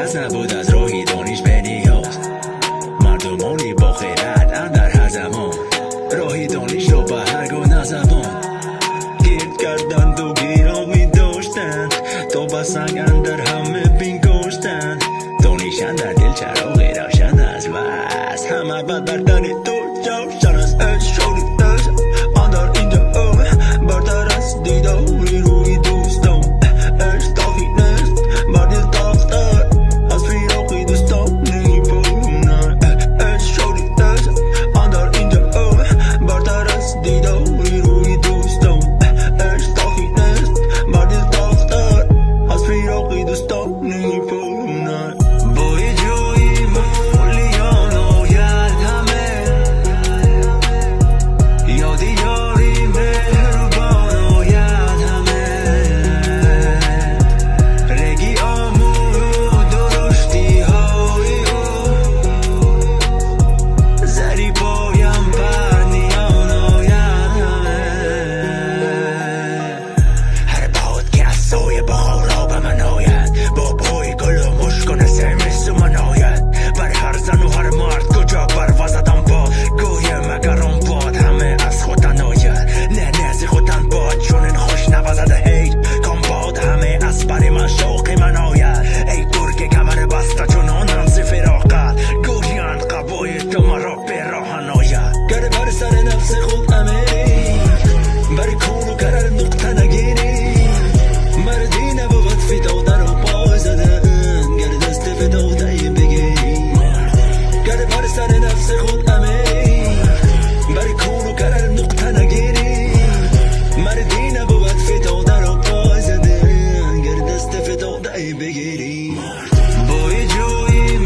نیاز نبود از راهی دانش به نیاز، مردمانی با خیرت اندر هر زمان، راهی دانش را به هر گونه زبان گرد کردند و گرامی داشتند، تا به سنگ اندر همه بینگاشتند. دانش اندر دل چراغ روشن است، بس همه بد بر تن تو جوشن است. اشاری است اندر اینجا برتر است دیداری روی دوستان، اشتاقی نیست بر دل تاختر از فراقی دوستان نمی‌پونن. اشاری است اندر اینجا برتر است دیداری روی دوستان، اشتاقی نیست بر دل تاختر از فراقی دوستان نمی‌پونن. بوی جوی مولیان آید همه، یادی یاری مهربان آید همه، رگی آمون و درشتی های او، زری پایم پرنیان آید همه. هر باد که از سایه بخارا به من آید، با پای گل و مشکن سرمست من آید. بر هر زن و هر مرد کجا بروزدم باد، گویم اگر آن باد همه از خودن آید. نه نزی خودن باد چون این خوش نوزده هی، کام باد همه از بر من شوق من آید. ای گرگ کمر بسته چونانم ز فراقت، گویند قبای تو مرا به راهن آید. گر بر سر نفس خود امری، بر کون و کرر نقطه نگیری، مردی نبود فدا در و پای زدن، گر دست فداده بگیری. گر بر سر نفس خود امری، بر کون و کرر نقطه نگیری، مردی نبود فدا در و پای زدن، گر دست فداده بگیری. بوی جوی